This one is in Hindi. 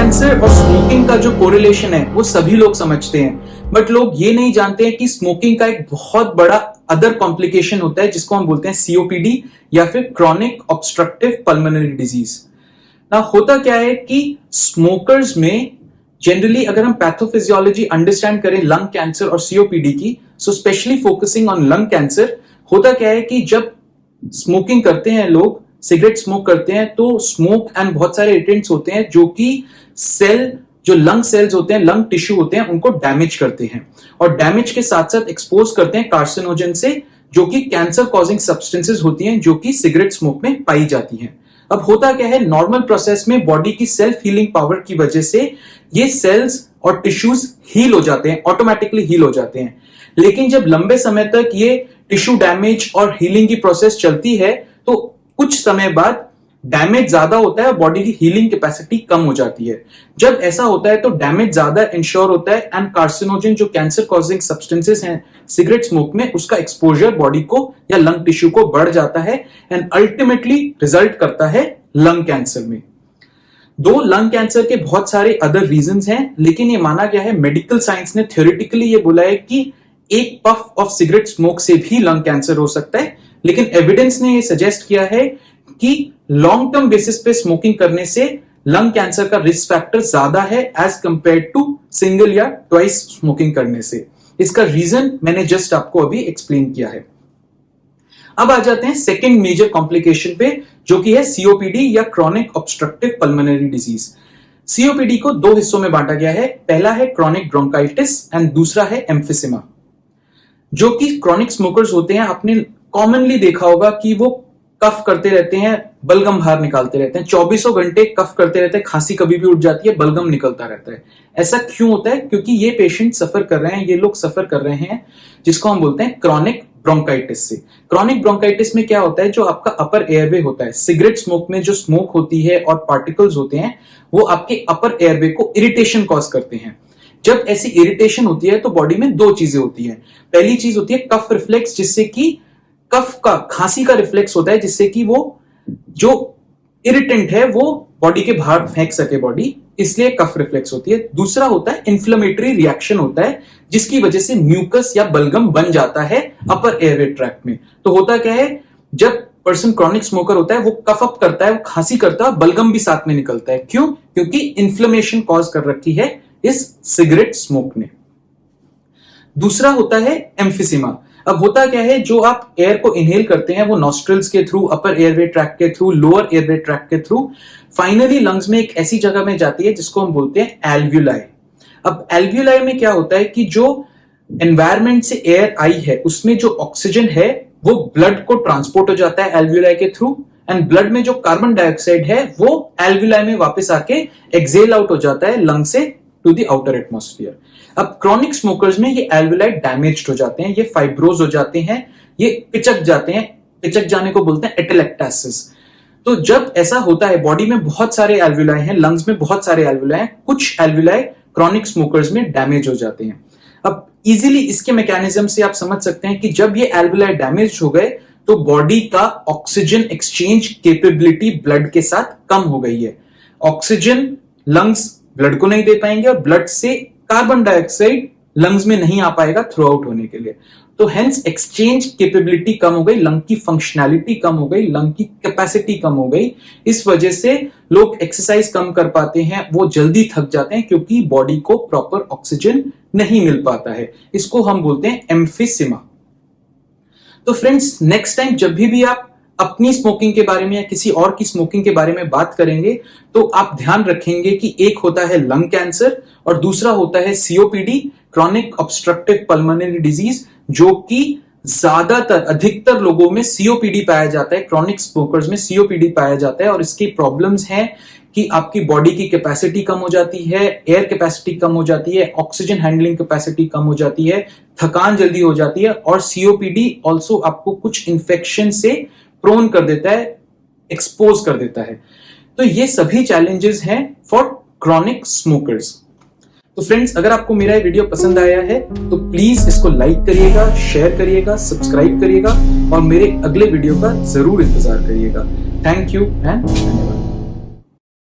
कैंसर और स्मोकिंग का जो कोरिलेशन है वो सभी लोग समझते हैं, बट लोग ये नहीं जानते हैं कि स्मोकिंग का एक बहुत बड़ा अदर कॉम्प्लिकेशन होता है जिसको हम बोलते हैं सीओपीडी या फिर क्रॉनिक ऑब्स्ट्रक्टिव पल्मोनरी डिजीज। ना होता क्या है कि स्मोकर्स में जनरली अगर हम पैथोफिजियोलॉजी अंडरस्टैंड करें लंग कैंसर और सीओपीडी की, so specially focusing on lung cancer, होता क्या है कि जब स्मोकिंग करते हैं लोग, सिगरेट स्मोक करते हैं, तो स्मोक एंड बहुत सारे इरिटेंट्स होते हैं जो कि सेल, जो लंग सेल्स होते हैं, लंग टिश्यू होते हैं, उनको डैमेज करते हैं और डैमेज के साथ साथ एक्सपोज करते हैं कार्सिनोजन से, जो कि कैंसर कॉजिंग सब्सटेंसेस होती हैं जो कि सिगरेट स्मोक में पाई जाती हैं। अब होता क्या है, नॉर्मल प्रोसेस में बॉडी की सेल्फ हीलिंग पावर की वजह से ये सेल्स और टिश्यूज हील हो जाते हैं, ऑटोमेटिकली हील हो जाते हैं। लेकिन जब लंबे समय तक ये टिश्यू डैमेज और हीलिंग की प्रोसेस चलती है तो कुछ समय बाद डैमेज ज्यादा होता है, बॉडी की हीलिंग कैपेसिटी कम हो जाती है। जब ऐसा होता है तो डैमेज ज्यादा इंश्योर होता है एंड कार्सिनोजन जो कैंसर कॉजिंग सब्सटेंसेस हैं सिगरेट स्मोक में, उसका एक्सपोजर बॉडी को या लंग टिश्यू को बढ़ जाता है एंड अल्टीमेटली रिजल्ट करता है लंग कैंसर में। दो लंग कैंसर के बहुत सारे अदर रीजंस हैं, लेकिन ये माना गया है, मेडिकल साइंस ने थ्योरेटिकली ये बोला है कि एक पफ ऑफ सिगरेट स्मोक से भी लंग कैंसर हो सकता है, लेकिन एविडेंस ने ये सजेस्ट किया है कि लॉन्ग टर्म बेसिस पे स्मोकिंग करने से लंग कैंसर का रिस्क फैक्टर ज्यादा है एज कंपेयर टू सिंगल या ट्वाइस स्मोकिंग करने से। इसका रीजन मैंने जस्ट आपको अभी एक्सप्लेन किया है। अब आ जाते हैं सेकेंड मेजर कॉम्प्लिकेशन पे, जो कि है सीओपीडी या chronic obstructive pulmonary disease. COPD को दो हिस्सों में बांटा गया है, पहला है क्रॉनिक ब्रोंकाइटिस एंड दूसरा है एम्फिसिमा। जो कि क्रॉनिक स्मोकर्स होते हैं, आपने कॉमनली देखा होगा कि वो कफ करते रहते हैं, बलगम बाहर निकालते रहते हैं, 24 घंटे कफ करते रहते हैं, खांसी कभी भी उठ जाती है, बलगम निकलता रहता है। ऐसा क्यों होता है? क्योंकि ये पेशेंट सफर कर रहे हैं, ये लोग सफर कर रहे हैं जिसको हम बोलते हैं क्रॉनिक ब्रोंकाइटिस से। क्रॉनिक ब्रोंकाइटिस में क्या होता है, जो आपका अपर एयरवे होता है, सिगरेट स्मोक में जो स्मोक होती है और पार्टिकल्स होते हैं वो आपके अपर एयरवे को इरिटेशन कॉज करते हैं। जब ऐसी इरिटेशन होती है तो बॉडी में दो चीजें होती है। पहली चीज होती है कफ रिफ्लेक्स, जिससे कि कफ का, खांसी का रिफ्लेक्स होता है, जिससे कि वो जो इरिटेंट है वो बॉडी के बाहर फेंक सके बॉडी, इसलिए कफ रिफ्लेक्स होती है। दूसरा होता है इन्फ्लेमेटरी रिएक्शन होता है, जिसकी वजह से म्यूकस या बलगम बन जाता है अपर एयरवे ट्रैक्ट में। तो होता क्या है, जब पर्सन क्रॉनिक स्मोकर होता है वो कफ अप करता है, वो खांसी करता है, बलगम भी साथ में निकलता है। क्यों? क्योंकि इन्फ्लेमेशन कॉज कर रखी है इस सिगरेट स्मोक ने। दूसरा होता है एम्फिसिमा। अब होता क्या है, जो आप एयर को इनहेल करते हैं वो नॉस्ट्रिल्स के थ्रू, अपर एयरवे ट्रैक्ट के थ्रू, लोअर एयरवे ट्रैक्ट के थ्रू, फाइनली लंग्स में एक ऐसी जगह में जाती है जिसको हम बोलते हैं एल्व्यूलाई। अब एल्व्यूलाई में क्या होता है कि जो एनवायरमेंट से एयर आई है उसमें जो ऑक्सीजन है वो ब्लड को ट्रांसपोर्ट हो जाता है एल्व्यूलाई के थ्रू, एंड ब्लड में जो कार्बन डाइऑक्साइड है वो एल्व्यूलाई में वापस आके एक्सेल आउट हो जाता है लंग से टू द आउटर एटमॉस्फेयर। अब क्रॉनिक स्मोकर्स में ये एल्वुलाई डैमेज्ड हो जाते हैं, ये फाइब्रोज हो जाते हैं, ये पिचक जाते हैं, पिचक जाने को बोलते हैं एटेलेक्टासिस। तो जब ऐसा होता है, बॉडी में बहुत सारे एल्वुलाई हैं, लंग्स में बहुत सारे एल्वुलाई हैं, कुछ एल्वुलाई क्रॉनिक स्मोकर्स में डैमेज हो जाते हैं। अब इजीली इसके मैकेनिज्म से आप समझ सकते हैं कि जब ये एल्वुलाई डैमेज हो गए तो बॉडी का ऑक्सीजन एक्सचेंज कैपेबिलिटी ब्लड के साथ कम हो गई है। ऑक्सीजन लंग्स ब्लड को नहीं दे पाएंगे और ब्लड से कार्बन डाइऑक्साइड लंग्स में नहीं आ पाएगा थ्रू आउट होने के लिए। तो हेंस एक्सचेंज कैपेबिलिटी कम हो गई, लंग की फंक्शनैलिटी कम हो गई, लंग की कैपेसिटी कम हो गई। इस वजह से लोग एक्सरसाइज कम कर पाते हैं, वो जल्दी थक जाते हैं क्योंकि बॉडी को प्रॉपर ऑक्सीजन नहीं मिल पाता है। इसको हम बोलते हैं एम्फिसिमा। तो फ्रेंड्स, नेक्स्ट टाइम जब भी आप अपनी स्मोकिंग के बारे में या किसी और की स्मोकिंग के बारे में बात करेंगे तो आप ध्यान रखेंगे कि एक होता है लंग कैंसर और दूसरा होता है COPD, chronic obstructive pulmonary disease, जो कि ज्यादातर, अधिकतर लोगों में सीओपीडी पाया जाता है, क्रॉनिक स्मोकर्स में सीओपीडी पाया जाता है। और इसकी प्रॉब्लम्स हैं कि आपकी बॉडी की कैपेसिटी कम हो जाती है, एयर कैपेसिटी कम हो जाती है, ऑक्सीजन हैंडलिंग कैपेसिटी कम हो जाती है, थकान जल्दी हो जाती है, और सीओपीडी ऑल्सो आपको कुछ इंफेक्शन से प्रोन कर देता है, एक्सपोज कर देता है। तो ये सभी चैलेंजेस हैं फॉर क्रॉनिक स्मोकर्स। तो फ्रेंड्स, अगर आपको मेरा ये वीडियो पसंद आया है तो प्लीज इसको लाइक करिएगा, शेयर करिएगा, सब्सक्राइब करिएगा और मेरे अगले वीडियो का जरूर इंतजार करिएगा। Thank you and